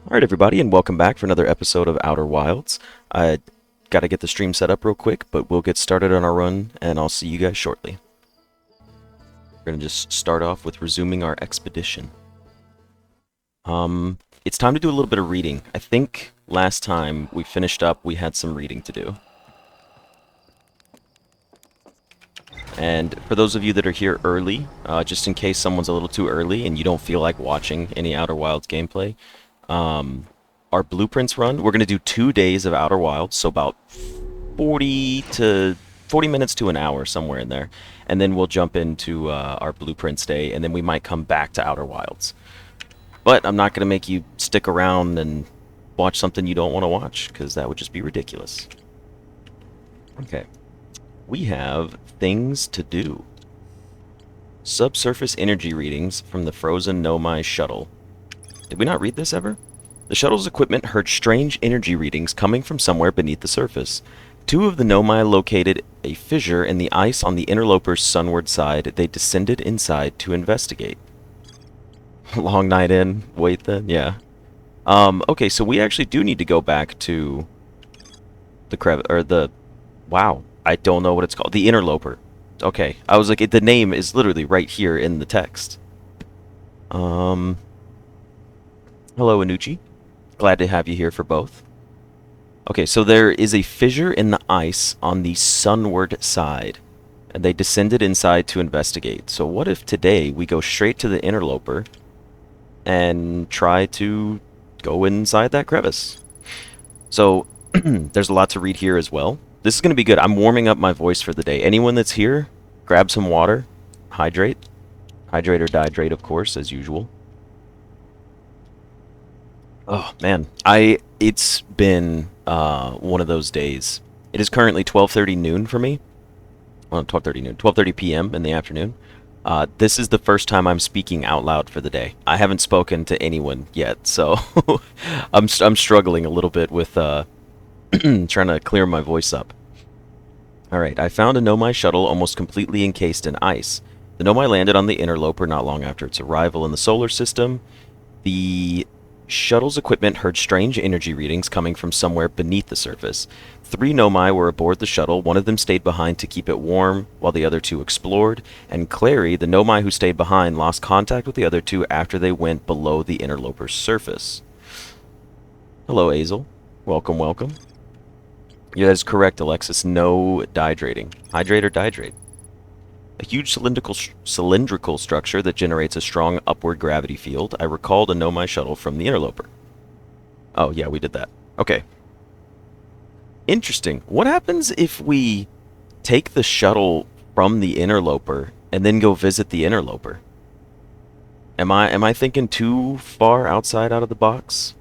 Alright everybody, and welcome back for another episode of Outer Wilds. I gotta get the stream set up real quick, but we'll get started on our run, and I'll see you guys shortly. We're gonna just start off with resuming our expedition. It's time to do a little bit of reading. I think last time we finished up, we had some reading to do. And for those of you that are here early, just in case someone's a little too early and you don't feel like watching any Outer Wilds gameplay, our blueprints run, we're going to do 2 days of Outer Wilds, so about 40 minutes to an hour, somewhere in there. And then we'll jump into our blueprints day, and then we might come back to Outer Wilds. But I'm not going to make you stick around and watch something you don't want to watch, because that would just be ridiculous. Okay. We have things to do. Subsurface energy readings from the frozen Nomai shuttle. Did we not read this ever? The shuttle's equipment heard strange energy readings coming from somewhere beneath the surface. Two of the Nomai located a fissure in the ice on the interloper's sunward side. They descended inside to investigate. Long night in. Wait then? Yeah. Okay, so we actually do need to go back to the wow. I don't know what it's called. The interloper. Okay. I was like, the name is literally right here in the text. Hello, Anuchi. Glad to have you here for both. Okay, so there is a fissure in the ice on the sunward side, and they descended inside to investigate. So what if today we go straight to the interloper and try to go inside that crevice? So there's a lot to read here as well. This is going to be good. I'm warming up my voice for the day. Anyone that's here, grab some water, hydrate. Hydrate or dihydrate, of course, as usual. Oh, man. It's been one of those days. It is currently 12:30 noon for me. Well, 12:30 noon. 12:30 p.m. in the afternoon. This is the first time I'm speaking out loud for the day. I haven't spoken to anyone yet, so I'm struggling a little bit with trying to clear my voice up. Alright, I found a Nomai shuttle almost completely encased in ice. The Nomai landed on the interloper not long after its arrival in the solar system. The shuttle's equipment heard strange energy readings coming from somewhere beneath the surface. 3 Nomai were aboard the shuttle. One of them stayed behind to keep it warm, while the other 2 explored. And Clary, the Nomai who stayed behind, lost contact with the other 2 after they went below the interloper's surface. Hello, Azel. Welcome, welcome. Yeah, that is correct, Alexis. No dihydrating. Hydrate or dihydrate. A huge cylindrical structure that generates a strong upward gravity field. I recalled a Nomai shuttle from the interloper. Oh, yeah, we did that. Okay. Interesting. What happens if we take the shuttle from the interloper and then go visit the interloper? Am I thinking too far outside out of the box?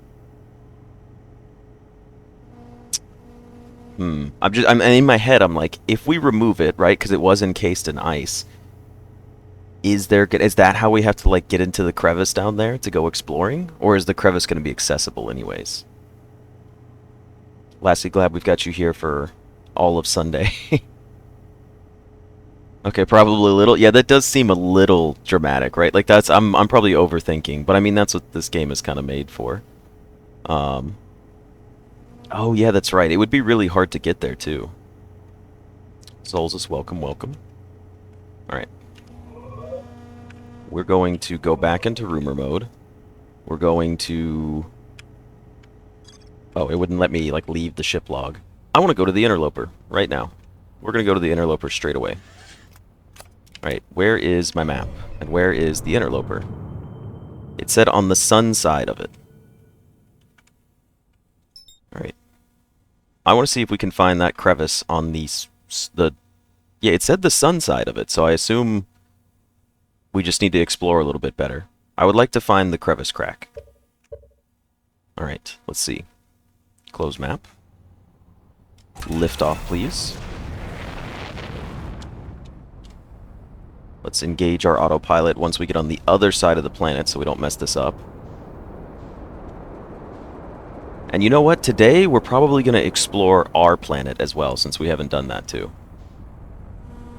I'm in my head, I'm like, if we remove it, right, because it was encased in ice, is that how we have to, like, get into the crevice down there to go exploring? Or is the crevice going to be accessible anyways? Lastly, glad we've got you here for all of Sunday. Okay, probably a little. Yeah, that does seem a little dramatic, right? Like, I'm probably overthinking, but I mean, that's what this game is kind of made for. Oh, yeah, that's right. It would be really hard to get there, too. Solzus, welcome, welcome. Alright. We're going to go back into rumor mode. We're going to... Oh, it wouldn't let me, like, leave the ship log. I want to go to the interloper right now. We're going to go to the interloper straight away. Alright, where is my map? And where is the interloper? It said on the sun side of it. Alright. I want to see if we can find that crevice on the... Yeah, it said the sun side of it, so I assume we just need to explore a little bit better. I would like to find the crevice crack. Alright, let's see. Close map. Lift off, please. Let's engage our autopilot once we get on the other side of the planet so we don't mess this up. And you know what? Today, we're probably going to explore our planet as well, since we haven't done that too.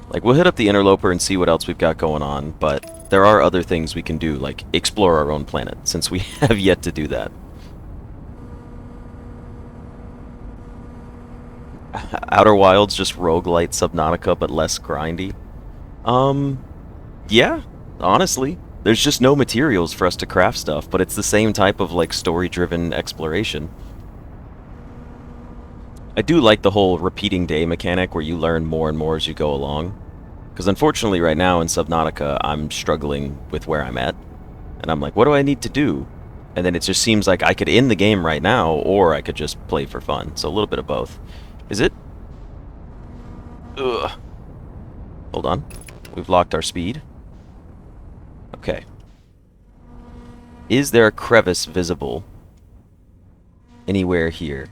Like, we'll hit up the interloper and see what else we've got going on, but there are other things we can do, like explore our own planet, since we have yet to do that. Outer Wilds, just roguelite Subnautica, but less grindy. Um, yeah, honestly. There's just no materials for us to craft stuff, but it's the same type of like story-driven exploration. I do like the whole repeating day mechanic where you learn more and more as you go along. Because unfortunately right now in Subnautica, I'm struggling with where I'm at. And I'm like, what do I need to do? And then it just seems like I could end the game right now, or I could just play for fun. So a little bit of both. Is it? Ugh. Hold on. We've locked our speed. Okay. Is there a crevice visible anywhere here?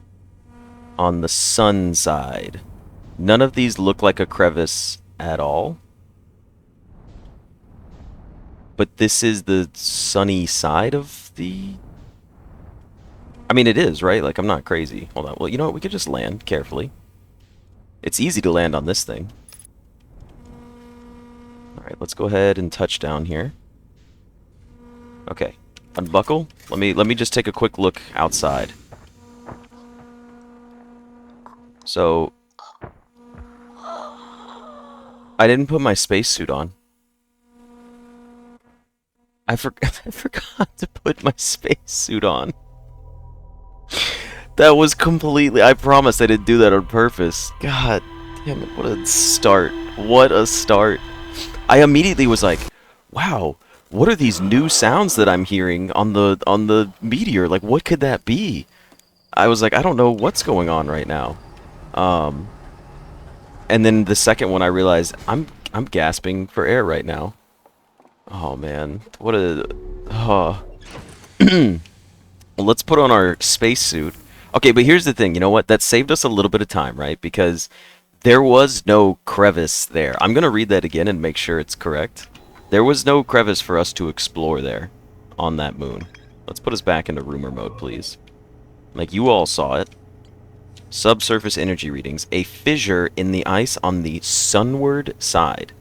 On the sun side. None of these look like a crevice at all. But this is the sunny side of the... I mean, it is, right? Like, I'm not crazy. Hold on. Well, you know what? We could just land carefully. It's easy to land on this thing. Alright, let's go ahead and touch down here. Okay. Unbuckle. Let me just take a quick look outside. So... I didn't put my spacesuit on. I forgot to put my spacesuit on. That was completely... I promise I didn't do that on purpose. God damn it, what a start. What a start. I immediately was like, wow, what are these new sounds that I'm hearing on the meteor? Like, what could that be? I was like, I don't know what's going on right now. And then the second one I realized, I'm gasping for air right now. Oh man, what a... Oh. Well, let's put on our spacesuit. Okay, but here's the thing, you know what? That saved us a little bit of time, right? Because there was no crevice there. I'm going to read that again and make sure it's correct. There was no crevice for us to explore there on that moon. Let's put us back into rumor mode, please. Like, you all saw it. Subsurface energy readings. A fissure in the ice on the sunward side.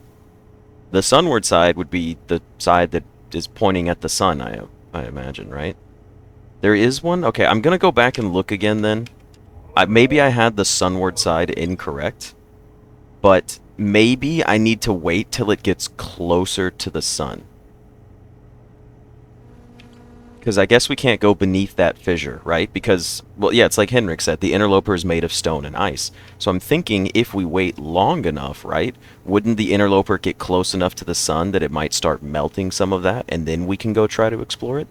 The sunward side would be the side that is pointing at the sun, I imagine, right? There is one? Okay, I'm going to go back and look again then. Maybe I had the sunward side incorrect, but maybe I need to wait till it gets closer to the sun. Because I guess we can't go beneath that fissure, right? Because, well, yeah, it's like Henrik said, the interloper is made of stone and ice. So I'm thinking if we wait long enough, right, wouldn't the interloper get close enough to the sun that it might start melting some of that, and then we can go try to explore it?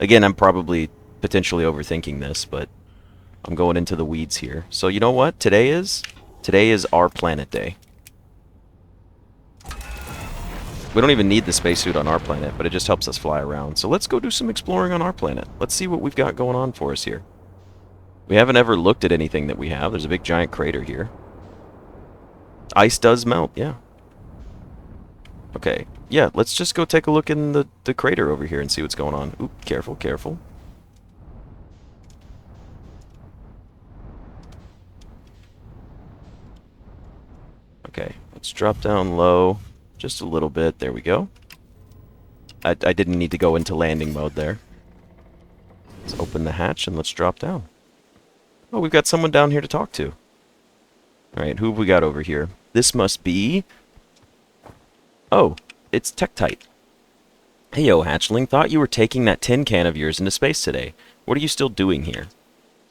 Again, I'm probably potentially overthinking this, but I'm going into the weeds here. So you know what today is? Today is our planet day. We don't even need the spacesuit on our planet, but it just helps us fly around. So let's go do some exploring on our planet. Let's see what we've got going on for us here. We haven't ever looked at anything that we have. There's a big giant crater here. Ice does melt, yeah. Okay, yeah, let's just go take a look in the crater over here and see what's going on. Oop, careful, careful. Okay, let's drop down low just a little bit. There we go. I didn't need to go into landing mode there. Let's open the hatch and let's drop down. Oh, we've got someone down here to talk to. Alright, who have we got over here? This must be... Oh, it's Tektite. Hey yo, hatchling, thought you were taking that tin can of yours into space today. What are you still doing here?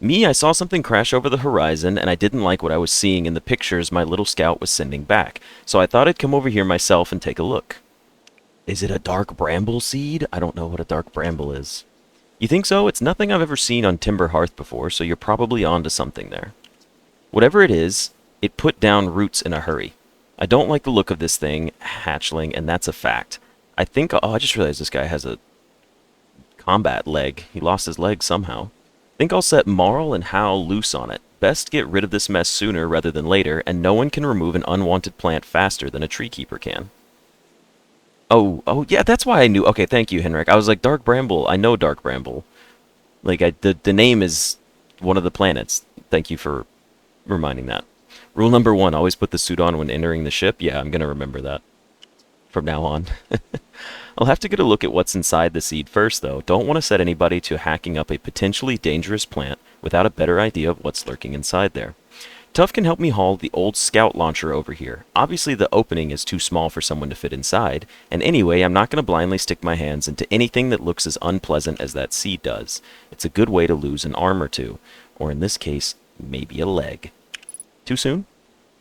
Me, I saw something crash over the horizon, and I didn't like what I was seeing in the pictures my little scout was sending back, so I thought I'd come over here myself and take a look. Is it a dark bramble seed? I don't know what a dark bramble is. You think so? It's nothing I've ever seen on Timber Hearth before, so you're probably onto something there. Whatever it is, it put down roots in a hurry. I don't like the look of this thing, hatchling, and that's a fact. I think... Oh, I just realized this guy has a combat leg. He lost his leg somehow. Think I'll set Marl and Hal loose on it. Best get rid of this mess sooner rather than later, and no one can remove an unwanted plant faster than a tree keeper can. Oh, yeah, that's why I knew. Okay, thank you, Henrik. I was like, Dark Bramble. I know Dark Bramble. Like, the name is one of the planets. Thank you for reminding that. Rule number 1, always put the suit on when entering the ship. Yeah, I'm going to remember that from now on. I'll have to get a look at what's inside the seed first, though. Don't want to set anybody to hacking up a potentially dangerous plant without a better idea of what's lurking inside there. Tuff can help me haul the old scout launcher over here. Obviously the opening is too small for someone to fit inside, and anyway, I'm not going to blindly stick my hands into anything that looks as unpleasant as that seed does. It's a good way to lose an arm or two, or in this case, maybe a leg. Too soon?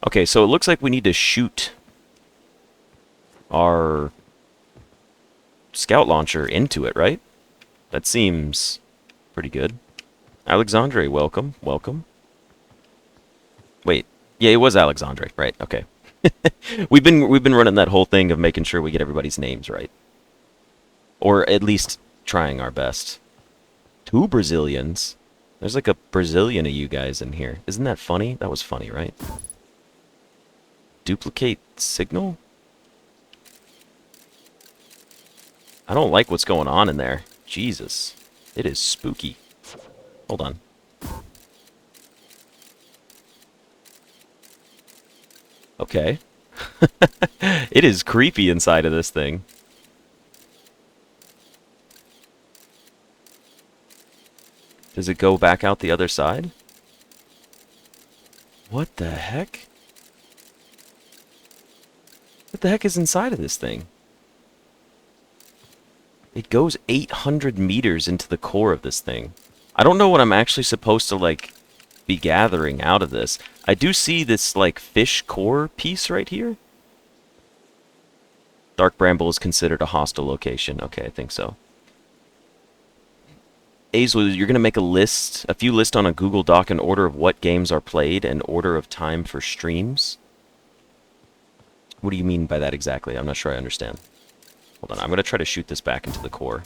Okay, so it looks like we need to shoot our scout launcher into it, right? That seems pretty good. Alexandre, welcome, welcome. Wait, yeah, it was Alexandre, right? Okay. we've been running that whole thing of making sure we get everybody's names right, or at least trying our best. 2 Brazilians. There's like a Brazilian of you guys in here. Isn't that funny? That was funny, right? Duplicate signal? I don't like what's going on in there. Jesus. It is spooky. Hold on. Okay. It is creepy inside of this thing. Does it go back out the other side? What the heck? What the heck is inside of this thing? It goes 800 meters into the core of this thing. I don't know what I'm actually supposed to, like, be gathering out of this. I do see this, like, fish core piece right here. Dark Bramble is considered a hostile location. Okay, I think so. Azel, you're going to make a few lists on a Google Doc in order of what games are played and order of time for streams? What do you mean by that exactly? I'm not sure I understand. Hold on, I'm going to try to shoot this back into the core.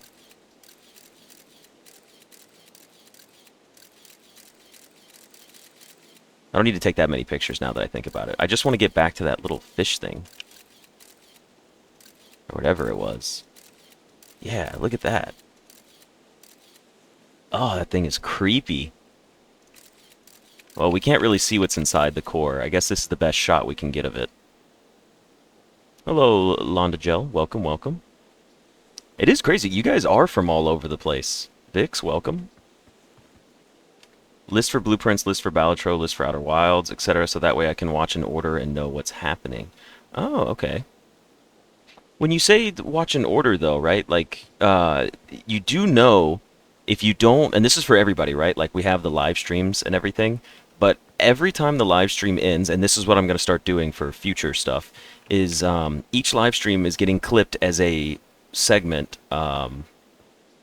I don't need to take that many pictures now that I think about it. I just want to get back to that little fish thing. Or whatever it was. Yeah, look at that. Oh, that thing is creepy. Well, we can't really see what's inside the core. I guess this is the best shot we can get of it. Hello, Londa Gel. Welcome, welcome. It is crazy. You guys are from all over the place. Vix, welcome. List for blueprints, list for Balatro, list for Outer Wilds, etc. So that way I can watch in order and know what's happening. Oh, okay. When you say watch in order, though, right? Like, you do know if you don't, and this is for everybody, right? Like, we have the live streams and everything, but every time the live stream ends, and this is what I'm going to start doing for future stuff, is each live stream is getting clipped as a segment on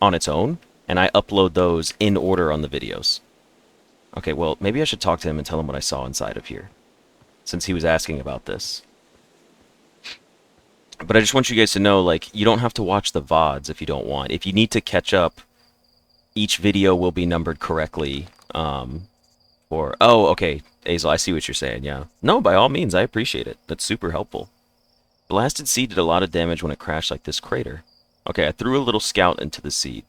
its own, and I upload those in order on the videos. Okay, well, maybe I should talk to him and tell him what I saw inside of here, since he was asking about this. But I just want you guys to know, like, you don't have to watch the VODs if you don't want. If you need to catch up, each video will be numbered correctly. Oh, okay, Azel, I see what you're saying, yeah. No, by all means, I appreciate it. That's super helpful. Blasted seed did a lot of damage when it crashed like this crater. Okay, I threw a little scout into the seed.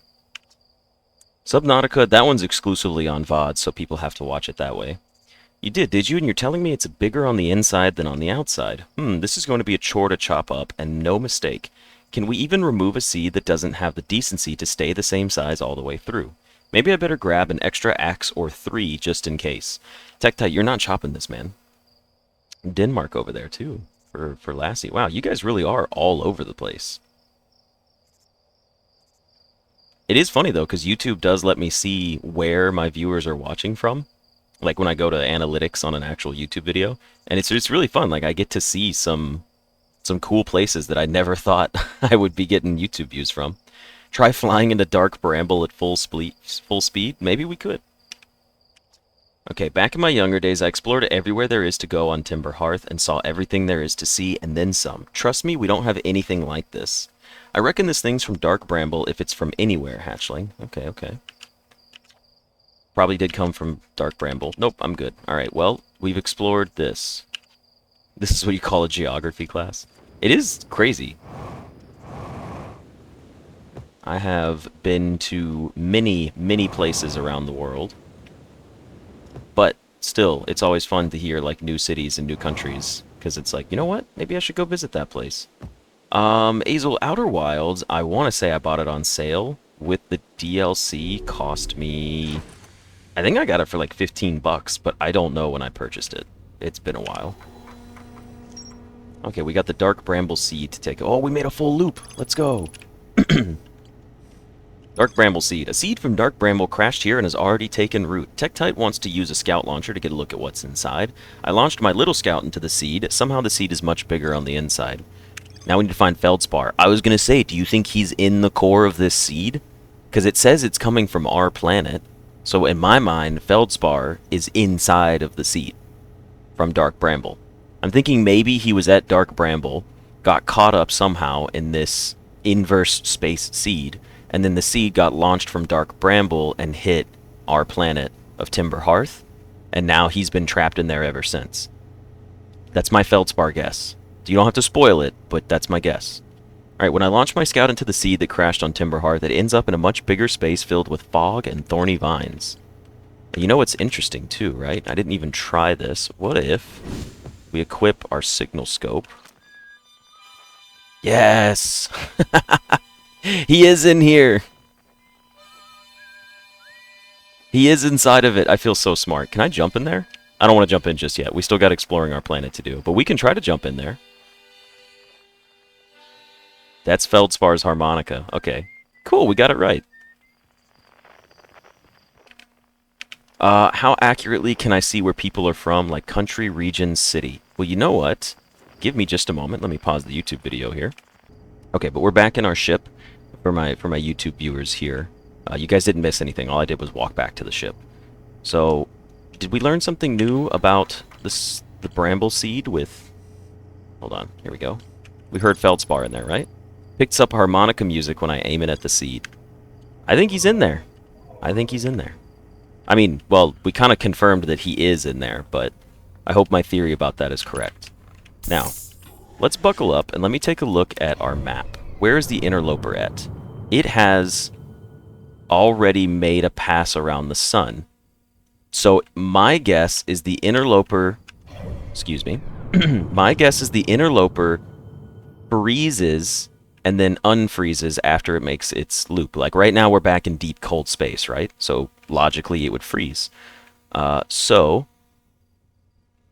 Subnautica, that one's exclusively on VOD, so people have to watch it that way. You did you? And you're telling me it's bigger on the inside than on the outside. This is going to be a chore to chop up, and no mistake. Can we even remove a seed that doesn't have the decency to stay the same size all the way through? Maybe I better grab an extra axe or 3 just in case. Tektite, you're not chopping this, man. Denmark over there, too, for Lassie. Wow, you guys really are all over the place. It is funny, though, because YouTube does let me see where my viewers are watching from. Like when I go to analytics on an actual YouTube video. And it's really fun. Like, I get to see some cool places that I never thought I would be getting YouTube views from. Try flying into Dark Bramble at full speed? Maybe we could. Okay, back in my younger days, I explored everywhere there is to go on Timber Hearth and saw everything there is to see and then some. Trust me, we don't have anything like this. I reckon this thing's from Dark Bramble if it's from anywhere, Hatchling. Okay, okay. Probably did come from Dark Bramble. Nope, I'm good. Alright, well, we've explored this. This is what you call a geography class. It is crazy. I have been to many, many places around the world. But still, it's always fun to hear, like, new cities and new countries. Because it's like, you know what? Maybe I should go visit that place. Azel, Outer Wilds, I want to say I bought it on sale. With the DLC, cost me... I think I got it for like 15 bucks, but I don't know when I purchased it. It's been a while. Okay, we got the dark bramble seed to take. Oh, we made a full loop. Let's go. Dark bramble seed. A seed from dark bramble crashed here and has already taken root. Tektite wants to use a scout launcher to get a look at what's inside. I launched my little scout into the seed. Somehow the seed is much bigger on the inside. Now we need to find feldspar. I was going to say, do you think he's in the core of this seed? Because it says it's coming from our planet. So in my mind, feldspar is inside of the seed from dark bramble. I'm thinking maybe he was at dark bramble, got caught up somehow in this inverse space seed, and then the seed got launched from dark bramble and hit our planet of Timber Hearth, and now he's been trapped in there ever since. That's my feldspar guess. You don't have to spoil it, but that's my guess. Alright, when I launch my scout into the seed that crashed on Timber Hearth, it ends up in a much bigger space filled with fog and thorny vines. And you know what's interesting too, right? I didn't even try this. What if we equip our signal scope? Yes! He is in here! He is inside of it. I feel so smart. Can I jump in there? I don't want to jump in just yet. We still got exploring our planet to do. But we can try to jump in there. That's Feldspar's harmonica. Okay. Cool, we got it right. How accurately can I see where people are from, like country, region, city? Well, you know what? Give me just a moment. Let me pause the YouTube video here. Okay, but we're back in our ship for my YouTube viewers here. You guys didn't miss anything. All I did was walk back to the ship. So, did we learn something new about the bramble seed with... Hold on, here we go. We heard Feldspar in there, right? Picks up harmonica music when I aim it at the seed. I think he's in there. I think he's in there. I mean, well, we kind of confirmed that he is in there, but I hope my theory about that is correct. Now, let's buckle up and let me take a look at our map. Where is the interloper at? It has already made a pass around the sun. So my guess is the interloper... Excuse me. My guess is the interloper freezes and then unfreezes after it makes its loop. Like right now we're back in deep cold space, right? So logically it would freeze. So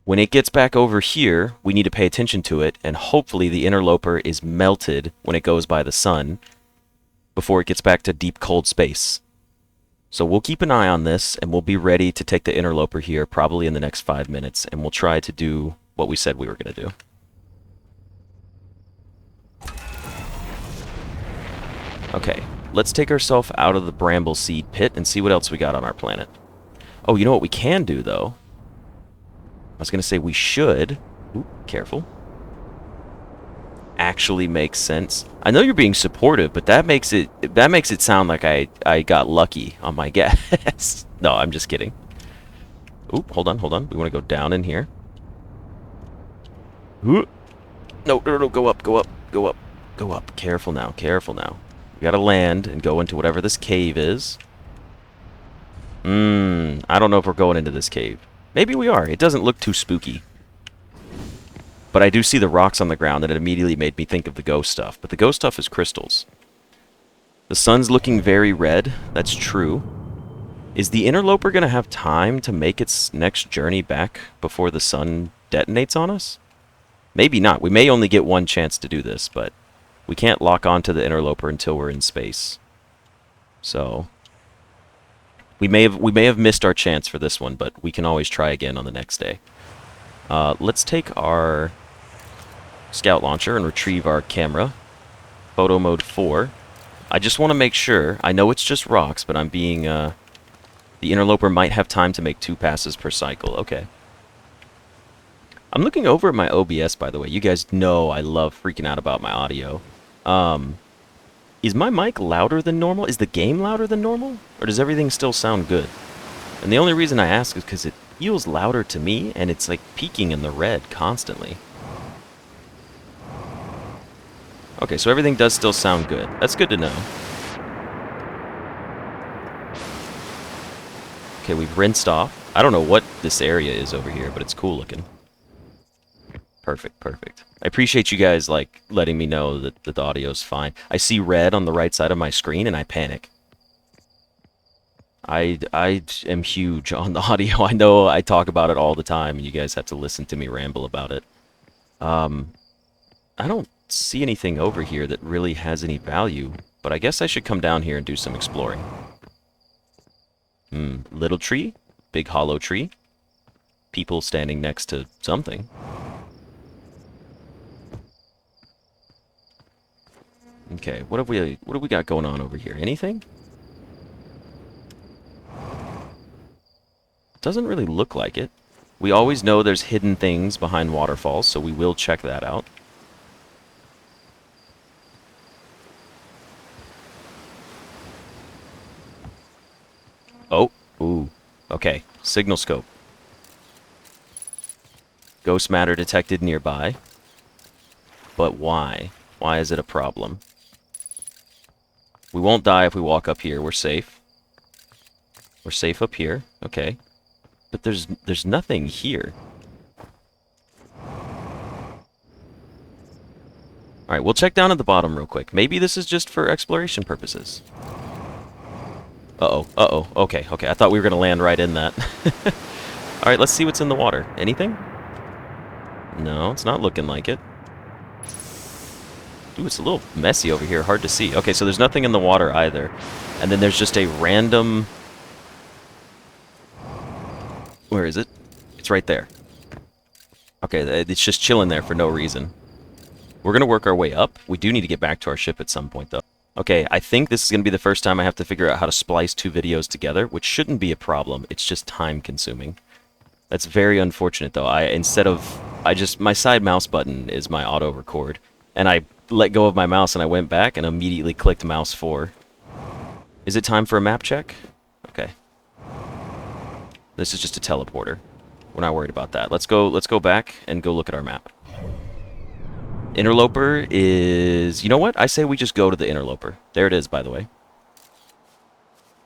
when it gets back over here, we need to pay attention to it, and hopefully the interloper is melted when it goes by the sun before it gets back to deep cold space. So we'll keep an eye on this, and we'll be ready to take the interloper here probably in the next 5 minutes, and we'll try to do what we said we were going to do. Okay, let's take ourselves out of the bramble seed pit and see what else we got on our planet. Oh, you know what we can do, though? I was going to say we should... Ooh, careful. Actually makes sense. I know you're being supportive, but that makes it sound like I got lucky on my guess. No, I'm just kidding. Oop, hold on. We want to go down in here. Ooh. No, go up. Careful now. We gotta land and go into whatever this cave is. I don't know if we're going into this cave. Maybe we are. It doesn't look too spooky. But I do see the rocks on the ground, and it immediately made me think of the ghost stuff. But the ghost stuff is crystals. The sun's looking very red. That's true. Is the interloper going to have time to make its next journey back before the sun detonates on us? Maybe not. We may only get one chance to do this, but we can't lock onto the interloper until we're in space. So we may have missed our chance for this one, but we can always try again on the next day. Let's take our scout launcher and retrieve our camera. Photo mode 4. I just want to make sure. I know it's just rocks, but I'm being... the interloper might have time to make 2 passes per cycle. Okay. I'm looking over at my OBS, by the way. You guys know I love freaking out about my audio. Is my mic louder than normal? Is the game louder than normal? Or does everything still sound good? And the only reason I ask is because it feels louder to me, and it's like peaking in the red constantly. Okay, so everything does still sound good. That's good to know. Okay, we've rinsed off. I don't know what this area is over here, but it's cool looking. Perfect. I appreciate you guys, like, letting me know that the audio's fine. I see red on the right side of my screen, and I panic. I am huge on the audio. I know I talk about it all the time, and you guys have to listen to me ramble about it. Um, I don't see anything over here that really has any value, but I guess I should come down here and do some exploring. Little tree, big hollow tree, people standing next to something. Okay, what have we got going on over here? Anything? Doesn't really look like it. We always know there's hidden things behind waterfalls, so we will check that out. Oh, ooh. Okay, signal scope. Ghost matter detected nearby. But why? Why is it a problem? We won't die if we walk up here. We're safe. We're safe up here. Okay. But there's nothing here. Alright, we'll check down at the bottom real quick. Maybe this is just for exploration purposes. Uh-oh, uh-oh. Okay, okay. I thought we were going to land right in that. Alright, let's see what's in the water. Anything? No, it's not looking like it. Ooh, it's a little messy over here. Hard to see. Okay, so there's nothing in the water either. And then there's just a random... Where is it? It's right there. Okay, it's just chilling there for no reason. We're going to work our way up. We do need to get back to our ship at some point, though. Okay, I think this is going to be the first time I have to figure out how to splice two videos together, which shouldn't be a problem. It's just time-consuming. That's very unfortunate, though. My side mouse button is my auto-record, and I let go of my mouse and I went back and immediately clicked mouse 4. Is it time for a map check? Okay. This is just a teleporter. We're not worried about that. Let's go back and go look at our map. Interloper is... You know what? I say we just go to the interloper. There it is, by the way.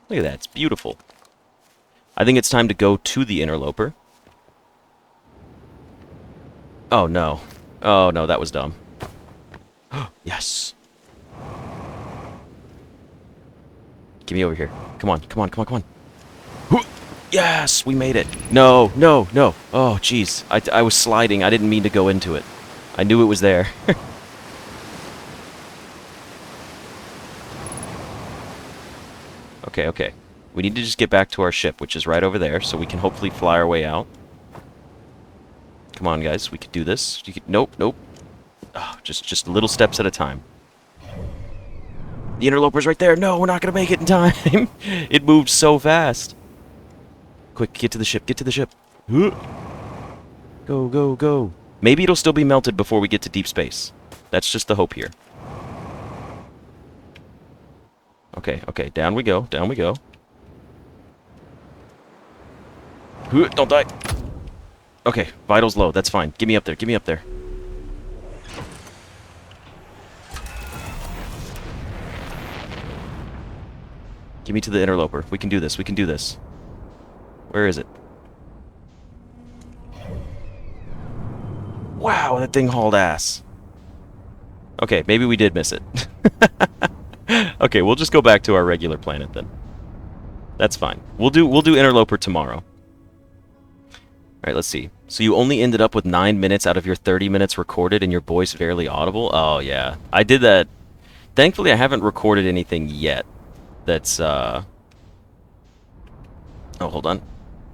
Look at that. It's beautiful. I think it's time to go to the interloper. Oh, no. Oh, no, that was dumb. Yes. Get me over here. Come on, come on, come on, come on. Yes, we made it. No, no, no. Oh, jeez. I was sliding. I didn't mean to go into it. I knew it was there. Okay, okay. We need to just get back to our ship, which is right over there, so we can hopefully fly our way out. Come on, guys. We could do this. Nope, nope. Oh, just little steps at a time. The interloper's right there. No, we're not going to make it in time. It moved so fast. Quick, get to the ship. Get to the ship. Go, go, go. Maybe it'll still be melted before we get to deep space. That's just the hope here. Okay, okay. Down we go. Down we go. Don't die. Okay, vitals low. That's fine. Get me up there. Get me up there. Get me to the interloper. We can do this. We can do this. Where is it? Wow, that thing hauled ass. Okay, maybe we did miss it. Okay, we'll just go back to our regular planet then. That's fine. We'll do interloper tomorrow. Alright, let's see. So you only ended up with 9 minutes out of your 30 minutes recorded and your voice barely audible? Oh, yeah. I did that. Thankfully, I haven't recorded anything yet. That's, Oh, hold on.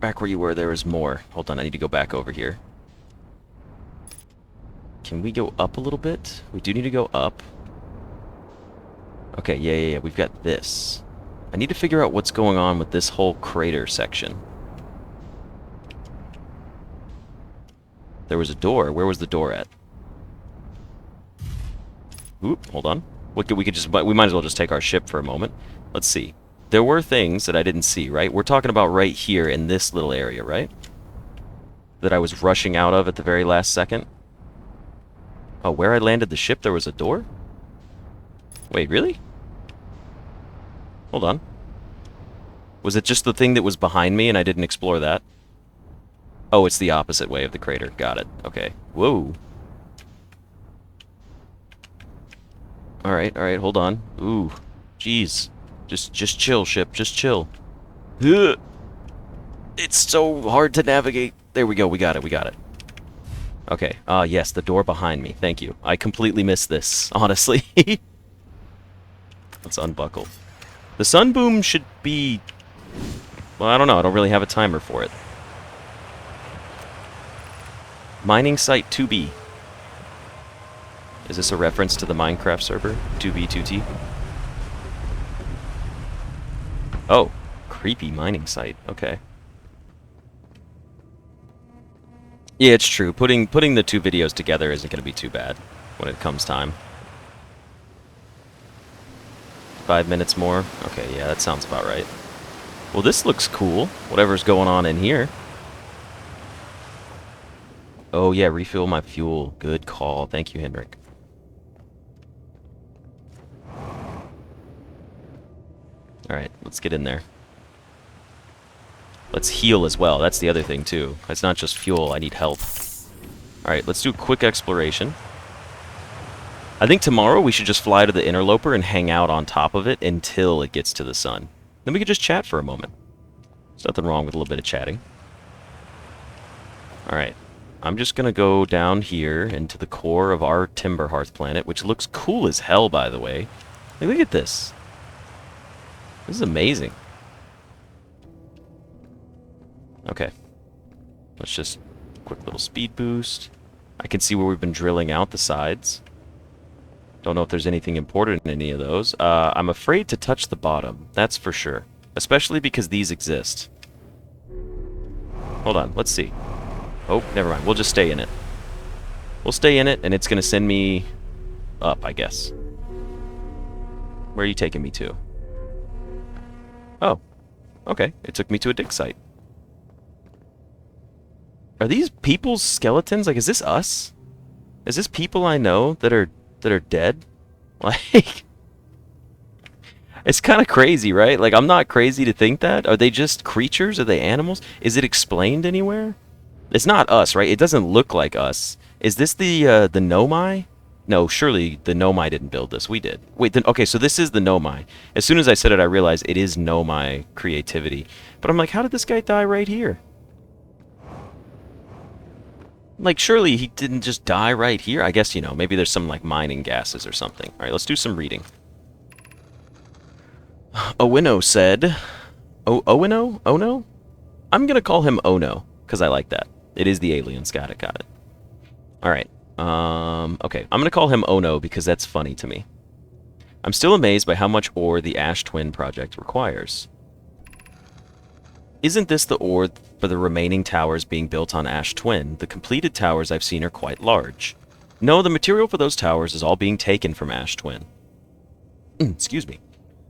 Back where you were, there was more. Hold on, I need to go back over here. Can we go up a little bit? We do need to go up. Okay, yeah. We've got this. I need to figure out what's going on with this whole crater section. There was a door. Where was the door at? Oop, hold on. We might as well just take our ship for a moment. Let's see. There were things that I didn't see, right? We're talking about right here in this little area, right? That I was rushing out of at the very last second. Oh, where I landed the ship, there was a door? Wait, really? Hold on. Was it just the thing that was behind me and I didn't explore that? Oh, it's the opposite way of the crater. Got it. Okay. Whoa. Alright, hold on. Ooh. Jeez. Just chill, ship. Just chill. Ugh. It's so hard to navigate. There we go. We got it. We got it. Okay. Yes, the door behind me. Thank you. I completely missed this, honestly. Let's unbuckle. The sun boom should be... Well, I don't know. I don't really have a timer for it. Mining site 2B. Is this a reference to the Minecraft server? 2B2T? Oh. Creepy mining site. Okay. Yeah, it's true. Putting the two videos together isn't going to be too bad when it comes time. 5 minutes more? Okay, yeah, that sounds about right. Well, this looks cool. Whatever's going on in here. Oh, yeah, refill my fuel. Good call. Thank you, Henrik. Alright, let's get in there. Let's heal as well. That's the other thing, too. It's not just fuel. I need health. Alright, let's do a quick exploration. I think tomorrow we should just fly to the interloper and hang out on top of it until it gets to the sun. Then we could just chat for a moment. There's nothing wrong with a little bit of chatting. Alright. I'm just going to go down here into the core of our Timber Hearth planet, which looks cool as hell, by the way. Like, look at this. This is amazing. Okay. Let's just... quick little speed boost. I can see where we've been drilling out the sides. Don't know if there's anything important in any of those. I'm afraid to touch the bottom. That's for sure. Especially because these exist. Hold on. Let's see. Oh, never mind. We'll just stay in it. We'll stay in it, and it's going to send me up, I guess. Where are you taking me to? Oh. Okay. It took me to a dig site. Are these people's skeletons? Like, is this us? Is this people I know that are dead? Like, it's kind of crazy, right? Like, I'm not crazy to think that. Are they just creatures? Are they animals? Is it explained anywhere? It's not us, right? It doesn't look like us. Is this the Nomai? No, surely the Nomai didn't build this. We did. Wait, then, okay, so this is the Nomai. As soon as I said it, I realized it is Nomai creativity. But I'm like, how did this guy die right here? Like, surely he didn't just die right here? I guess, you know, maybe there's some, like, mining gases or something. Alright, let's do some reading. Owino said... Owino? Ono? I'm gonna call him Ono, because I like that. It is the aliens. Got it. Alright. Okay, I'm gonna call him Ono because that's funny to me. I'm still amazed by how much ore the Ash Twin project requires. Isn't this the ore for the remaining towers being built on Ash Twin? The completed towers I've seen are quite large. No, the material for those towers is all being taken from Ash Twin. Excuse me.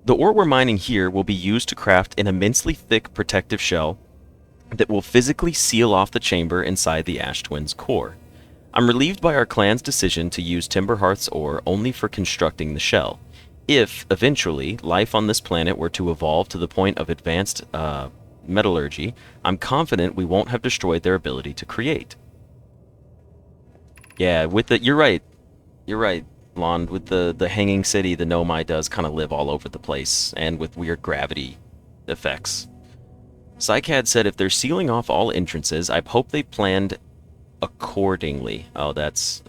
The ore we're mining here will be used to craft an immensely thick protective shell that will physically seal off the chamber inside the Ash Twin's core. I'm relieved by our clan's decision to use Timber Hearth's ore only for constructing the shell. If, eventually, life on this planet were to evolve to the point of advanced metallurgy, I'm confident we won't have destroyed their ability to create. Yeah, with the... You're right, Lond. With the hanging city, the Nomai does kind of live all over the place, and with weird gravity effects. Psycad said if they're sealing off all entrances, I hope they planned accordingly. Oh, that's...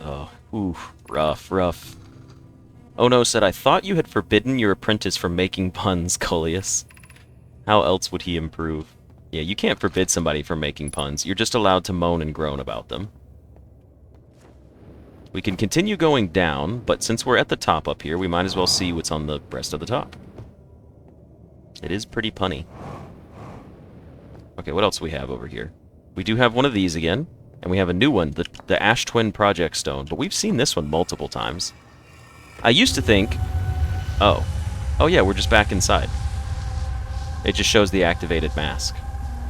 rough. Ono said, I thought you had forbidden your apprentice from making puns, Coleus. How else would he improve? Yeah, you can't forbid somebody from making puns. You're just allowed to moan and groan about them. We can continue going down, but since we're at the top up here, we might as well see what's on the rest of the top. It is pretty punny. Okay, what else do we have over here? We do have one of these again, and we have a new one, the Ash Twin Project Stone, but we've seen this one multiple times. I used to think... Oh yeah, we're just back inside. It just shows the activated mask,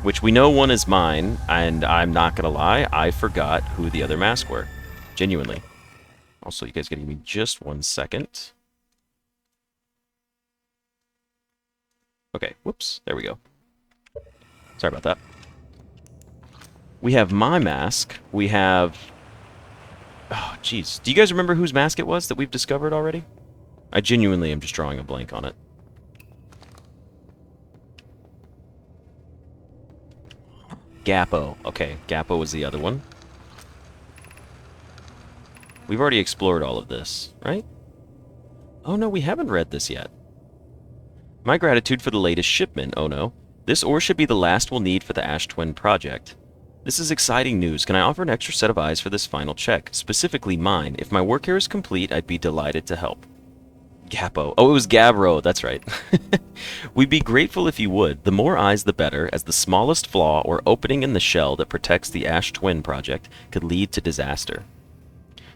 which we know one is mine, and I'm not gonna lie, I forgot who the other masks were. Genuinely. Also, you guys gotta give me just 1 second. Okay, whoops, there we go. Sorry about that. We have my mask. We have... Oh, jeez. Do you guys remember whose mask it was that we've discovered already? I genuinely am just drawing a blank on it. Gapo. Okay, Gapo was the other one. We've already explored all of this, right? Oh no, we haven't read this yet. My gratitude for the latest shipment, oh no. This ore should be the last we'll need for the Ash Twin project. This is exciting news. Can I offer an extra set of eyes for this final check? Specifically mine. If my work here is complete, I'd be delighted to help. Gapo. Oh, it was Gabro. That's right. We'd be grateful if you would. The more eyes, the better, as the smallest flaw or opening in the shell that protects the Ash Twin project could lead to disaster.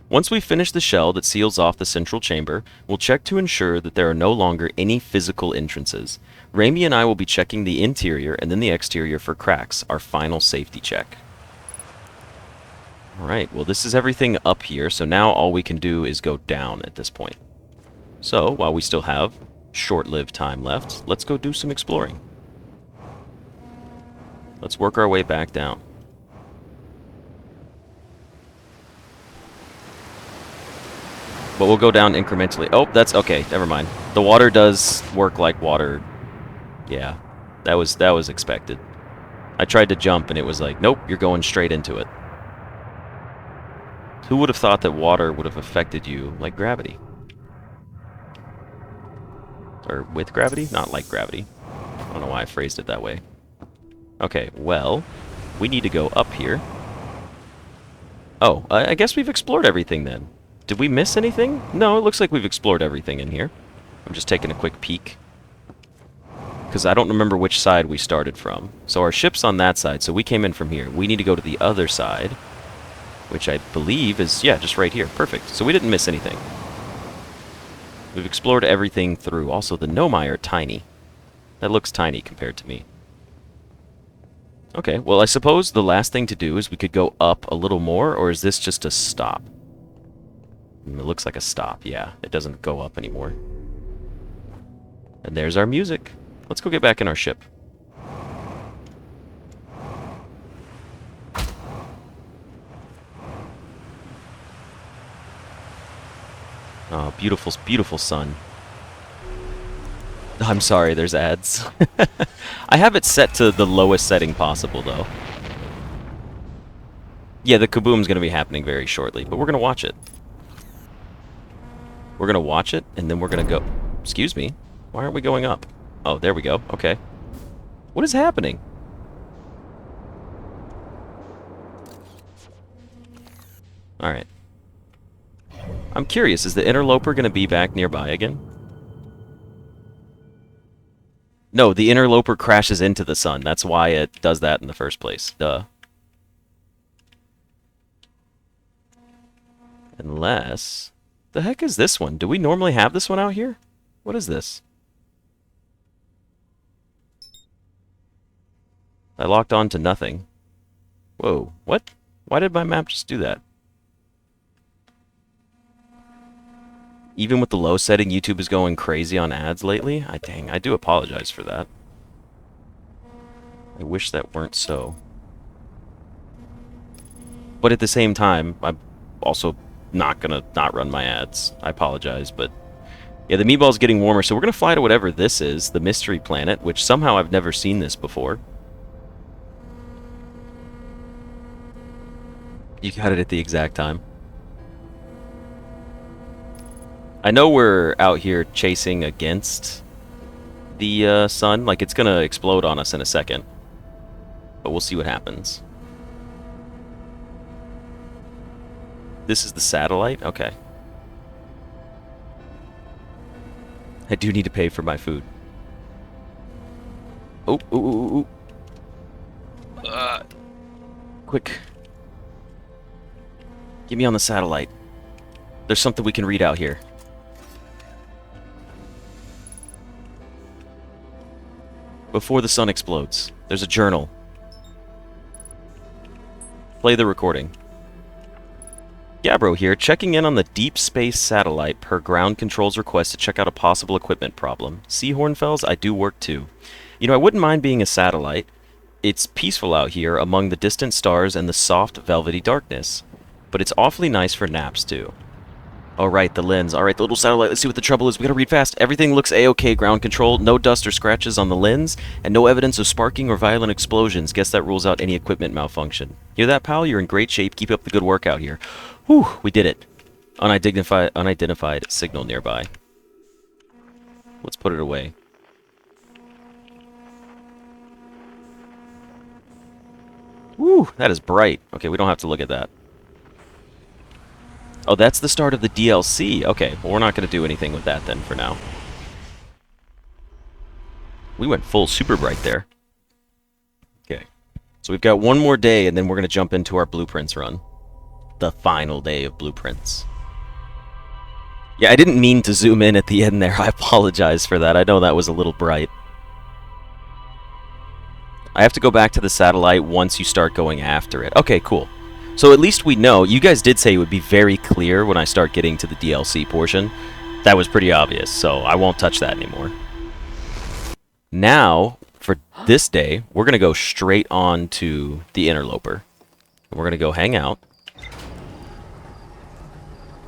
Once we finish the shell that seals off the central chamber, we'll check to ensure that there are no longer any physical entrances. Raimi and I will be checking the interior and then the exterior for cracks, our final safety check. Alright, well this is everything up here, so now all we can do is go down at this point. So, while we still have short-lived time left, let's go do some exploring. Let's work our way back down. But we'll go down incrementally. Oh, that's okay, never mind. The water does work like water. Yeah, that was expected. I tried to jump and it was like, nope, you're going straight into it. Who would have thought that water would have affected you like gravity? Or with gravity? Not like gravity. I don't know why I phrased it that way. Okay, well, we need to go up here. Oh, I guess we've explored everything then. Did we miss anything? No, it looks like we've explored everything in here. I'm just taking a quick peek. Because I don't remember which side we started from. So our ship's on that side, so we came in from here. We need to go to the other side, which I believe is, yeah, just right here. Perfect. So we didn't miss anything. We've explored everything through. Also, the Nomai are tiny. That looks tiny compared to me. Okay, well, I suppose the last thing to do is we could go up a little more, or is this just a stop? It looks like a stop, yeah. It doesn't go up anymore. And there's our music. Let's go get back in our ship. Oh, beautiful, beautiful sun. I'm sorry, there's ads. I have it set to the lowest setting possible, though. Yeah, the kaboom's going to be happening very shortly, but we're going to watch it. We're going to watch it, and then we're going to go... Excuse me? Why aren't we going up? Oh, there we go. Okay. What is happening? Alright. I'm curious, is the interloper going to be back nearby again? No, the interloper crashes into the sun. That's why it does that in the first place. Duh. Unless... The heck is this one? Do we normally have this one out here? What is this? I locked on to nothing. Whoa, what? Why did my map just do that? Even with the low setting, YouTube is going crazy on ads lately. Dang, I do apologize for that. I wish that weren't so. But at the same time, I'm also not gonna not run my ads. I apologize, but yeah, the meatball's getting warmer, so we're gonna fly to whatever this is, the mystery planet, which somehow I've never seen this before. You got it at the exact time. I know we're out here chasing against the sun. Like, it's gonna explode on us in a second. But we'll see what happens. This is the satellite? Okay. I do need to pay for my food. Oh, ooh, ooh, ooh. Quick. Get me on the satellite. There's something we can read out here. Before the sun explodes. There's a journal. Play the recording. Gabro here, checking in on the Deep Space Satellite per ground control's request to check out a possible equipment problem. See, Hornfells, I do work too. You know, I wouldn't mind being a satellite. It's peaceful out here among the distant stars and the soft, velvety darkness. But it's awfully nice for naps too. Oh, right, the lens. All right, the little satellite. Let's see what the trouble is. We gotta read fast. Everything looks A-OK. Ground control. No dust or scratches on the lens, and no evidence of sparking or violent explosions. Guess that rules out any equipment malfunction. Hear that, pal? You're in great shape. Keep up the good work out here. Whew, we did it. Unidentified signal nearby. Let's put it away. Woo, that is bright. Okay, we don't have to look at that. Oh, that's the start of the DLC. Okay, well, we're not going to do anything with that then for now. We went full super bright there. Okay. So we've got one more day, and then we're going to jump into our blueprints run. The final day of blueprints. Yeah, I didn't mean to zoom in at the end there. I apologize for that. I know that was a little bright. I have to go back to the satellite once you start going after it. Okay, cool. So at least we know. You guys did say it would be very clear when I start getting to the DLC portion. That was pretty obvious, so I won't touch that anymore. Now, for this day, we're going to go straight on to the interloper. We're going to go hang out.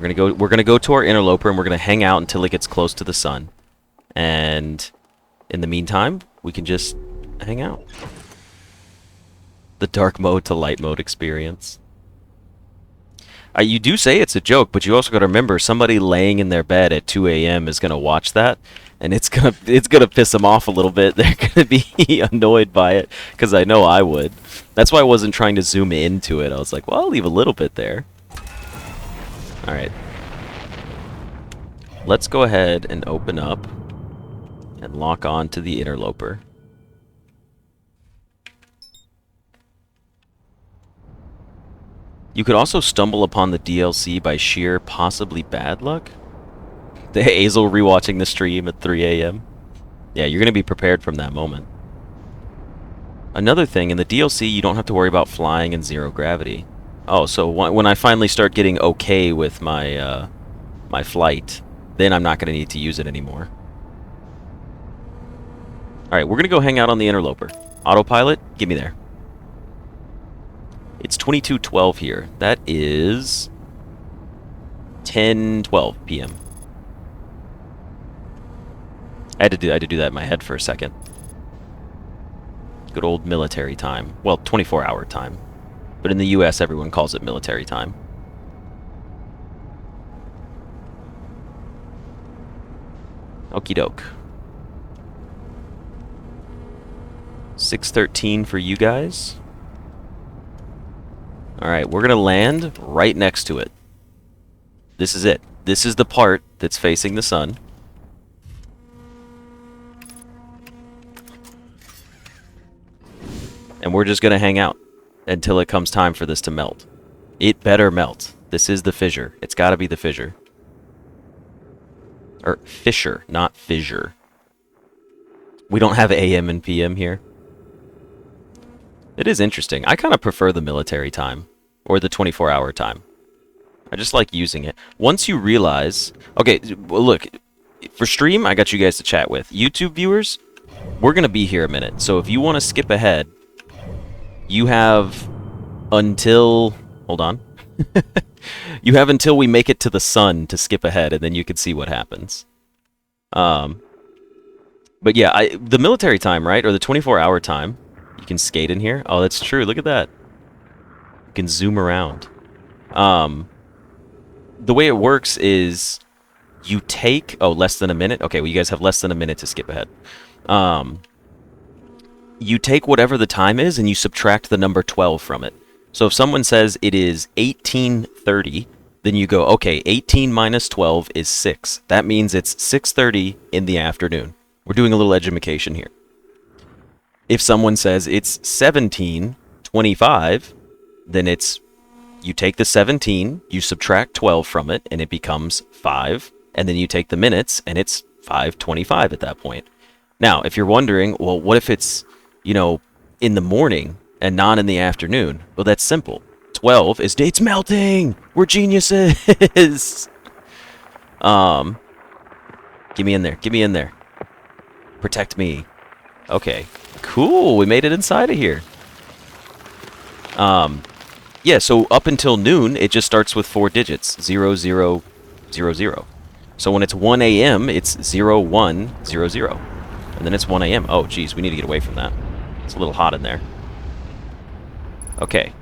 We're going to go to our interloper, and we're going to hang out until it gets close to the sun. And in the meantime, we can just hang out. The dark mode to light mode experience. You do say it's a joke, but you also got to remember somebody laying in their bed at 2 a.m. is going to watch that, and it's gonna piss them off a little bit. They're going to be annoyed by it, because I know I would. That's why I wasn't trying to zoom into it. I was like, well, I'll leave a little bit there. All right. Let's go ahead and open up and lock on to the interloper. You could also stumble upon the DLC by sheer, possibly bad luck. The Hazel rewatching the stream at 3 a.m. Yeah, you're going to be prepared from that moment. Another thing, in the DLC, you don't have to worry about flying in zero gravity. Oh, so when I finally start getting okay with my my flight, then I'm not going to need to use it anymore. Alright, we're going to go hang out on the interloper. Autopilot, get me there. It's 22:12 here. That is 10:12 p.m. I had to do that in my head for a second. Good old military time. Well, 24-hour time. But in the US, everyone calls it military time. Okie doke. 6:13 for you guys. Alright, we're going to land right next to it. This is it. This is the part that's facing the sun. And we're just going to hang out until it comes time for this to melt. It better melt. This is the fissure. It's got to be the fissure. Or fissure, not fissure. We don't have AM and PM here. It is interesting. I kind of prefer the military time, or the 24-hour time. I just like using it. Once you realize... Okay, well, look, for stream, I got you guys to chat with. YouTube viewers, we're going to be here a minute. So if you want to skip ahead, you have until... Hold on. You have until we make it to the sun to skip ahead, and then you can see what happens. But yeah, the military time, right, or the 24-hour time... You can skate in here. Oh, that's true. Look at that. You can zoom around. The way it works is you take... Oh, less than a minute? Okay, well, you guys have less than a minute to skip ahead. You take whatever the time is, and you subtract the number 12 from it. So if someone says it is 18:30, then you go, okay, 18 minus 12 is 6. That means it's 6:30 in the afternoon. We're doing a little edumacation here. If someone says it's 17:25, then it's, you take the 17, you subtract 12 from it, and it becomes 5, and then you take the minutes, and it's 5:25 at that point. Now, if you're wondering, well, what if it's, you know, in the morning and not in the afternoon? Well, that's simple. 12 is dates melting! We're geniuses! Get me in there. Get me in there. Protect me. Okay. Cool, we made it inside of here. Yeah, so up until noon, it just starts with 4 digits. 0, 0, 0, 0. So when it's 1 a.m., it's 0, 1, 0, 0. And then it's 1 a.m. Oh, geez, we need to get away from that. It's a little hot in there. Okay.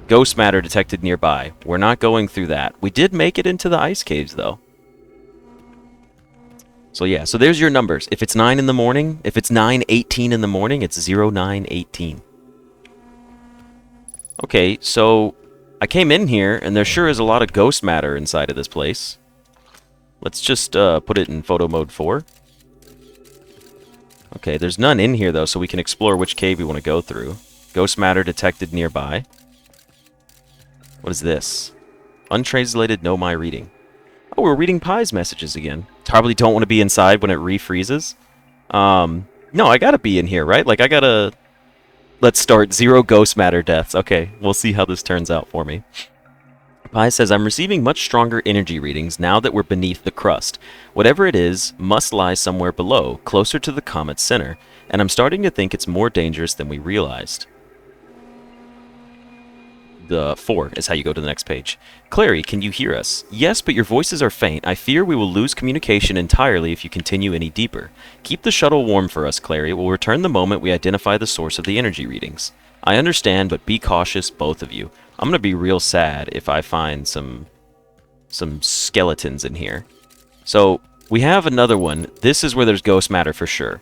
Ghost matter detected nearby. We're not going through that. We did make it into the ice caves, though. So yeah, so there's your numbers. If it's 9 in the morning, if it's 9:18 in the morning, it's 09:18. Okay, so I came in here, and there sure is a lot of ghost matter inside of this place. Let's just put it in photo mode 4. Okay, there's none in here, though, so we can explore which cave we want to go through. Ghost matter detected nearby. What is this? Untranslated no my reading. Oh, we're reading Pi's messages again. Probably don't want to be inside when it refreezes. No, I gotta be in here, right? Like, I gotta... Let's start 0 ghost matter deaths. Okay, we'll see how this turns out for me. Pi says, I'm receiving much stronger energy readings now that we're beneath the crust. Whatever it is must lie somewhere below, closer to the comet's center, and I'm starting to think it's more dangerous than we realized. The 4 is how you go to the next page. Clary, can you hear us? Yes, but your voices are faint. I fear we will lose communication entirely if you continue any deeper. Keep the shuttle warm for us, Clary. We'll return the moment we identify the source of the energy readings. I understand, but be cautious, both of you. I'm gonna be real sad if I find some skeletons in here. So, we have another one. This is where there's ghost matter for sure.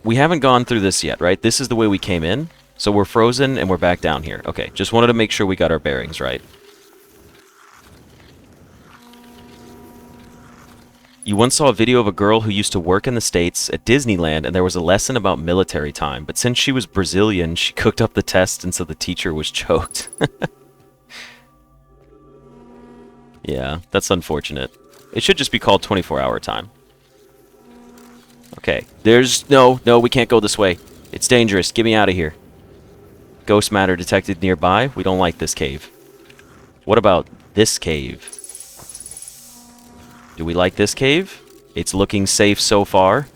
We haven't gone through this yet, right? This is the way we came in. So we're frozen and we're back down here. Okay, just wanted to make sure we got our bearings right. You once saw a video of a girl who used to work in the States at Disneyland, and there was a lesson about military time. But since she was Brazilian, she cooked up the test, and so the teacher was choked. Yeah, that's unfortunate. It should just be called 24-hour time. Okay, there's... No, we can't go this way. It's dangerous. Get me out of here. Ghost matter detected nearby. We don't like this cave. What about this cave? Do we like this cave? It's looking safe so far.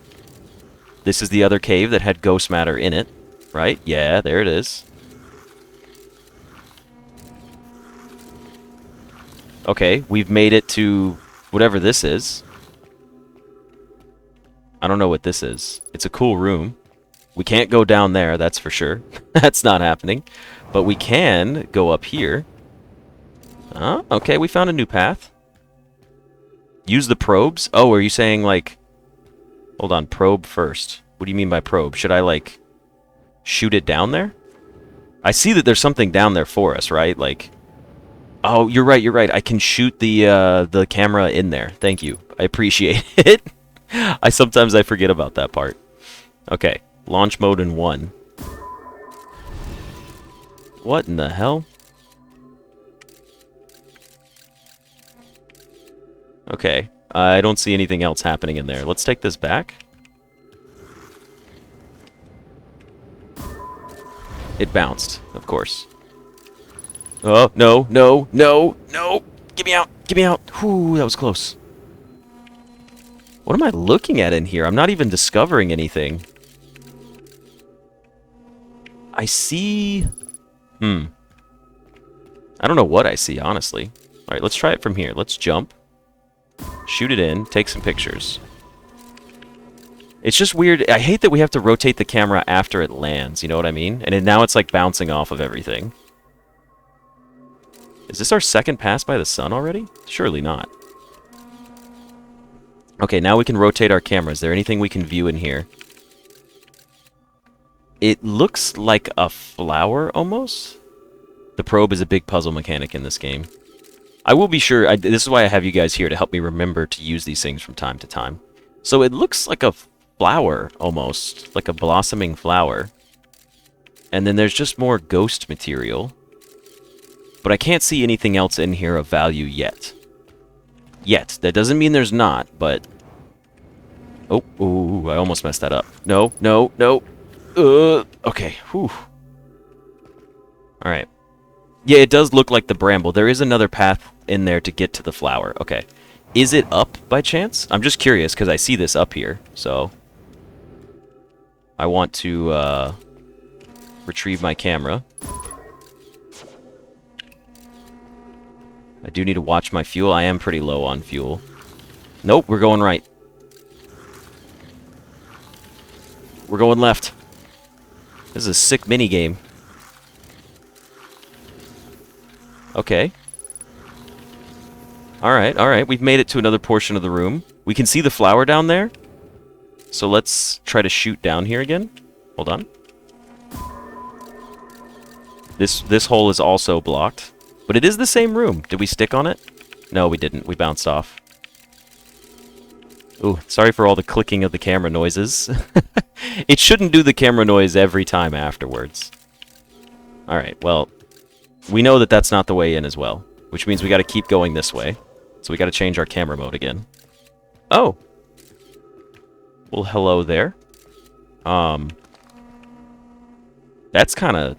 This is the other cave that had ghost matter in it, right? Yeah, there it is. Okay, we've made it to whatever this is. I don't know what this is. It's a cool room. We can't go down there, that's for sure. That's not happening. But we can go up here. Oh, okay, we found a new path. Use the probes? Oh, are you saying, like... Hold on, probe first. What do you mean by probe? Should I, like, shoot it down there? I see that there's something down there for us, right? Like... Oh, you're right. I can shoot the camera in there. Thank you. I appreciate it. Sometimes I forget about that part. Okay. Launch mode in 1. What in the hell? Okay. I don't see anything else happening in there. Let's take this back. It bounced, of course. Oh, no. Get me out. Whew, that was close. What am I looking at in here? I'm not even discovering anything. I see... I don't know what I see, honestly. Alright, let's try it from here. Let's jump. Shoot it in. Take some pictures. It's just weird. I hate that we have to rotate the camera after it lands, you know what I mean? And now it's like bouncing off of everything. Is this our second pass by the sun already? Surely not. Okay, now we can rotate our camera. Is there anything we can view in here? It looks like a flower, almost. The probe is a big puzzle mechanic in this game. I will be sure... this is why I have you guys here, to help me remember to use these things from time to time. So it looks like a flower, almost. Like a blossoming flower. And then there's just more ghost material. But I can't see anything else in here of value yet. That doesn't mean there's not, but... Oh, ooh, I almost messed that up. No. Okay, whew. Alright. Yeah, it does look like the bramble. There is another path in there to get to the flower. Okay. Is it up by chance? I'm just curious, because I see this up here, so... I want to, retrieve my camera. I do need to watch my fuel. I am pretty low on fuel. Nope, we're going right. We're going left. This is a sick mini game. Okay. Alright, alright. We've made it to another portion of the room. We can see the flower down there. So let's try to shoot down here again. Hold on. This hole is also blocked. But it is the same room. Did we stick on it? No, we didn't. We bounced off. Ooh, sorry for all the clicking of the camera noises. It shouldn't do the camera noise every time afterwards. Alright, well, we know that that's not the way in as well. Which means we gotta keep going this way. So we gotta change our camera mode again. Oh! Well, hello there. That's kinda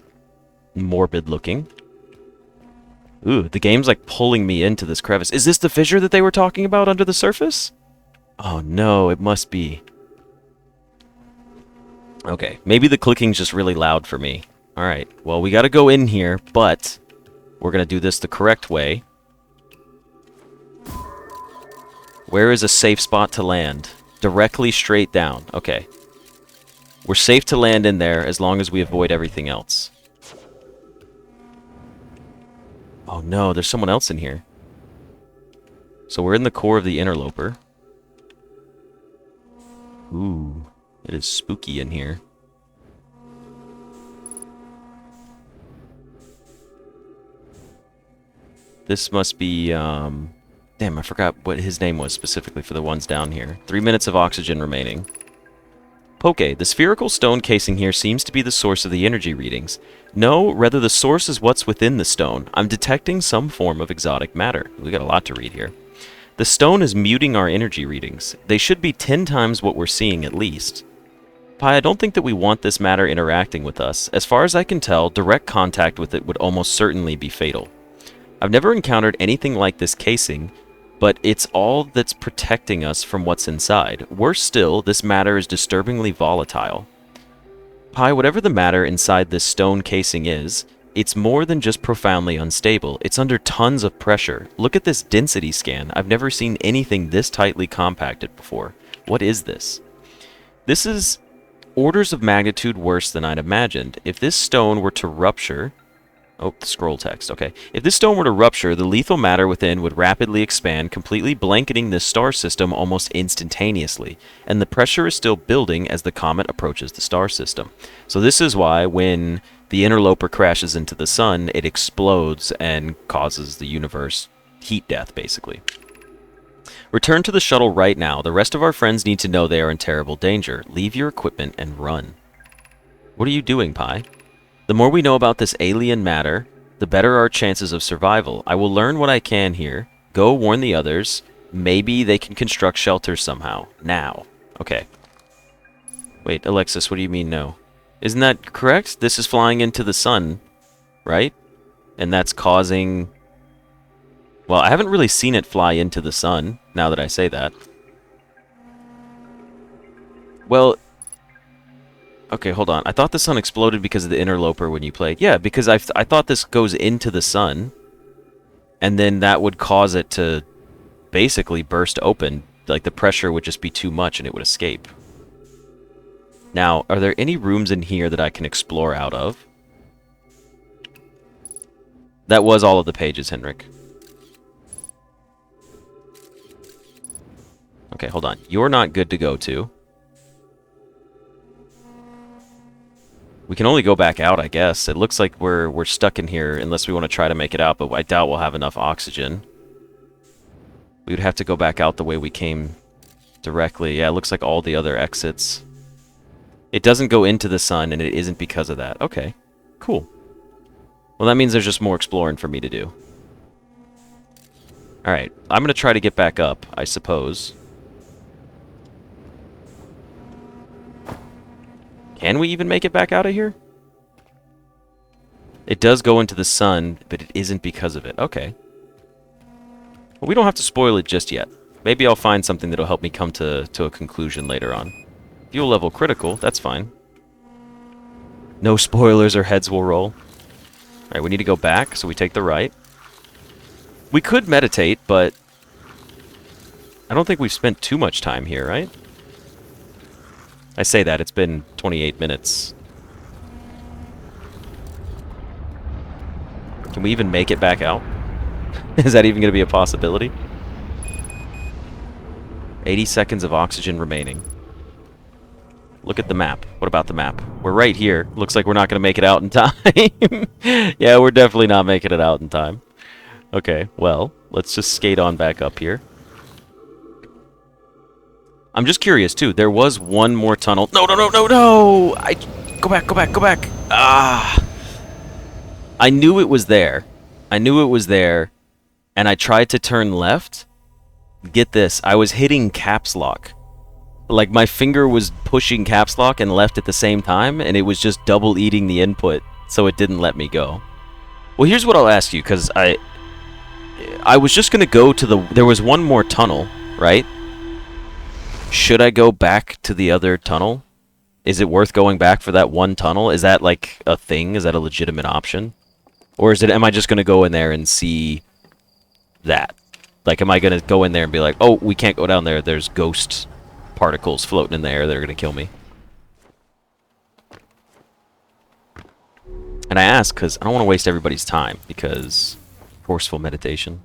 morbid looking. Ooh, the game's like pulling me into this crevice. Is this the fissure that they were talking about under the surface? Oh no, it must be. Okay, maybe the clicking's just really loud for me. Alright, well, we gotta go in here, but we're gonna do this the correct way. Where is a safe spot to land? Directly straight down. Okay. We're safe to land in there as long as we avoid everything else. Oh no, there's someone else in here. So we're in the core of the interloper. Ooh, it is spooky in here. This must be, damn, I forgot what his name was specifically for the ones down here. 3 minutes of oxygen remaining. Poke, the spherical stone casing here seems to be the source of the energy readings. No, rather the source is what's within the stone. I'm detecting some form of exotic matter. We got a lot to read here. The stone is muting our energy readings. They should be 10 times what we're seeing at least. Pi, I don't think that we want this matter interacting with us. As far as I can tell, direct contact with it would almost certainly be fatal. I've never encountered anything like this casing, but it's all that's protecting us from what's inside. Worse still, this matter is disturbingly volatile. Pi, whatever the matter inside this stone casing is, it's more than just profoundly unstable. It's under tons of pressure. Look at this density scan. I've never seen anything this tightly compacted before. What is this? This is orders of magnitude worse than I'd imagined. If this stone were to rupture... Oh, the scroll text, okay. If this stone were to rupture, the lethal matter within would rapidly expand, completely blanketing this star system almost instantaneously. And the pressure is still building as the comet approaches the star system. So this is why when the interloper crashes into the sun, it explodes and causes the universe heat death, basically. Return to the shuttle right now. The rest of our friends need to know they are in terrible danger. Leave your equipment and run. What are you doing, Pi? The more we know about this alien matter, the better our chances of survival. I will learn what I can here. Go warn the others. Maybe they can construct shelters somehow. Now. Okay. Wait, Alexis, what do you mean no? Isn't that correct? This is flying into the sun, right? And that's causing... Well, I haven't really seen it fly into the sun, now that I say that. Well... Okay, hold on. I thought the sun exploded because of the interloper when you played. Yeah, because I thought this goes into the sun, and then that would cause it to basically burst open. Like, the pressure would just be too much and it would escape. Now, are there any rooms in here that I can explore out of? That was all of the pages, Henrik. Okay, hold on. You're not good to go to. We can only go back out, I guess. It looks like we're stuck in here unless we want to try to make it out, but I doubt we'll have enough oxygen. We would have to go back out the way we came directly. Yeah, it looks like all the other exits. It doesn't go into the sun, and it isn't because of that. Okay, cool. Well, that means there's just more exploring for me to do. Alright, I'm going to try to get back up, I suppose. Can we even make it back out of here? It does go into the sun, but it isn't because of it. Okay. Well, we don't have to spoil it just yet. Maybe I'll find something that'll help me come to a conclusion later on. Fuel level critical, that's fine. No spoilers or heads will roll. Alright, we need to go back, so we take the right. We could meditate, but I don't think we've spent too much time here, right? I say that, it's been 28 minutes. Can we even make it back out? Is that even going to be a possibility? 80 seconds of oxygen remaining. Look at the map. What about the map? We're right here. Looks like we're not going to make it out in time. Yeah, we're definitely not making it out in time. Okay, well, let's just skate on back up here. I'm just curious, too. There was one more tunnel. No, no, no, no, no! Go back, go back, go back! Ah! I knew it was there. I knew it was there, and I tried to turn left. Get this, I was hitting caps lock. Like, my finger was pushing caps lock and left at the same time, and it was just double eating the input, so it didn't let me go. Well, here's what I'll ask you, because I was just going to go to the... There was one more tunnel, right? Should I go back to the other tunnel? Is it worth going back for that one tunnel? Is that, like, a thing? Is that a legitimate option? Or am I just going to go in there and see that? Like, am I going to go in there and be like, oh, we can't go down there, there's ghost particles floating in the air that are going to kill me? And I ask because I don't want to waste everybody's time, because forceful meditation.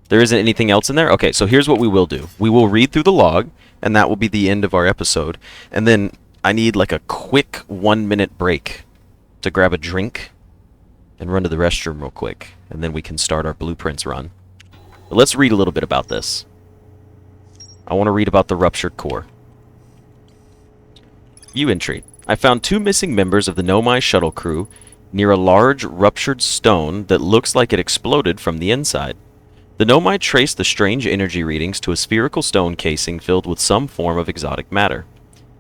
There isn't anything else in there? Okay, so here's what we will do. We will read through the log, and that will be the end of our episode. And then I need like a quick 1-minute break to grab a drink and run to the restroom real quick, and then we can start our blueprints run. But let's read a little bit about this. I want to read about the ruptured core. View entry. I found 2 missing members of the Nomai shuttle crew near a large ruptured stone that looks like it exploded from the inside. The Nomai traced the strange energy readings to a spherical stone casing filled with some form of exotic matter.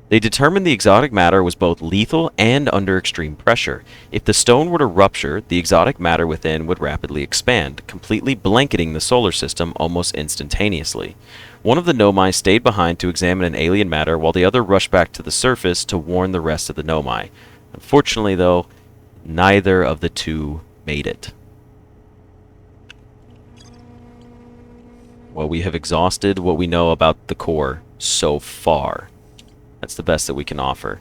They determined the exotic matter was both lethal and under extreme pressure. If the stone were to rupture, the exotic matter within would rapidly expand, completely blanketing the solar system almost instantaneously. One of the Nomai stayed behind to examine an alien matter, while the other rushed back to the surface to warn the rest of the Nomai. Unfortunately, though, neither of the 2 made it. Well, we have exhausted what we know about the core so far. That's the best that we can offer.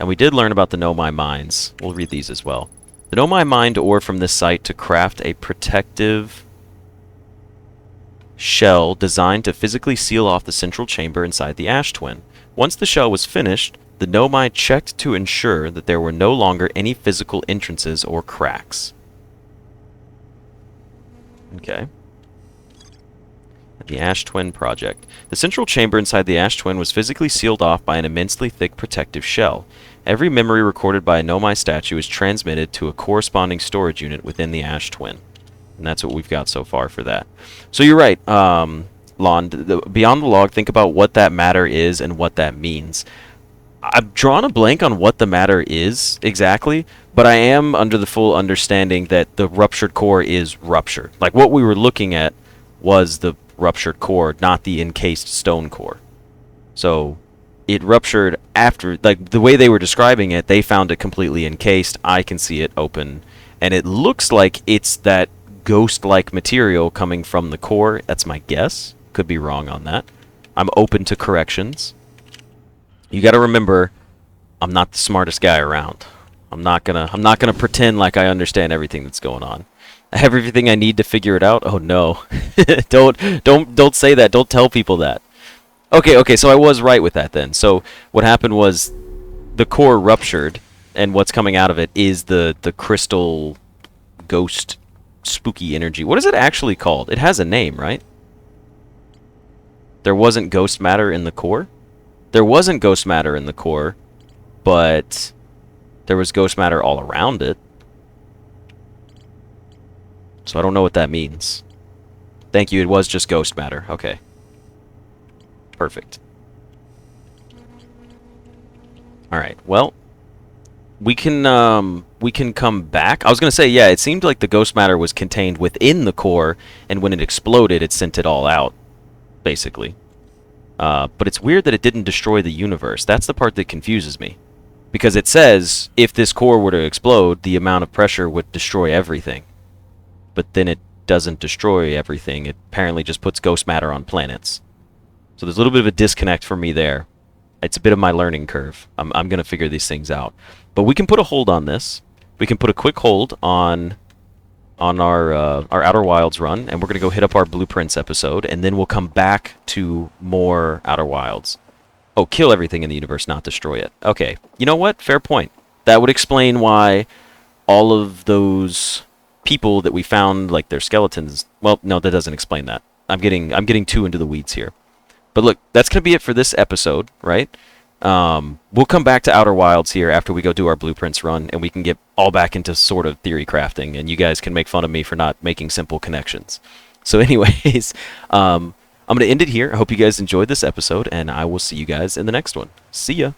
And we did learn about the Nomai mines. We'll read these as well. The Nomai mined ore from this site to craft a protective shell designed to physically seal off the central chamber inside the ash twin. Once the shell was finished, the Nomai checked to ensure that there were no longer any physical entrances or cracks. Okay. The Ash Twin Project. The central chamber inside the Ash Twin was physically sealed off by an immensely thick protective shell. Every memory recorded by a Nomai statue is transmitted to a corresponding storage unit within the Ash Twin. And that's what we've got so far for that. So you're right, Lon. Beyond the log, think about what that matter is and what that means. I've drawn a blank on what the matter is exactly, but I am under the full understanding that the ruptured core is ruptured. Like, what we were looking at was the ruptured core, not the encased stone core. So it ruptured after, like, the way they were describing it, they found it completely encased. I can see it open, and it looks like it's that ghost-like material coming from the core. That's my guess. Could be wrong on that. I'm open to corrections. You got to remember, I'm not the smartest guy around. I'm not gonna pretend like I understand everything that's going on. I have everything I need to figure it out. Oh no. don't say that. Don't tell people that. Okay, so I was right with that then. So what happened was the core ruptured, and what's coming out of it is the crystal ghost spooky energy. What is it actually called? It has a name, right? There wasn't ghost matter in the core? There wasn't ghost matter in the core, but there was ghost matter all around it. So I don't know what that means. Thank you, it was just ghost matter. Okay. Perfect. Alright, well, we can come back. I was going to say, yeah, it seemed like the ghost matter was contained within the core, and when it exploded, it sent it all out, basically. But it's weird that it didn't destroy the universe. That's the part that confuses me. Because it says, if this core were to explode, the amount of pressure would destroy everything. but then it doesn't destroy everything. It apparently just puts ghost matter on planets. So there's a little bit of a disconnect for me there. It's a bit of my learning curve. I'm going to figure these things out. But we can put a hold on this. We can put a quick hold on our Outer Wilds run, and we're going to go hit up our Blueprints episode, and then we'll come back to more Outer Wilds. Oh, kill everything in the universe, not destroy it. Okay, you know what? Fair point. That would explain why all of those people that we found, like their skeletons... Well, no, that doesn't explain that. I'm getting too into the weeds here. But look, that's going to be it for this episode, right? We'll come back to Outer Wilds here after we go do our Blueprints run, and we can get all back into sort of theory crafting, and you guys can make fun of me for not making simple connections. So anyways, I'm going to end it here. I hope you guys enjoyed this episode, and I will see you guys in the next one. See ya!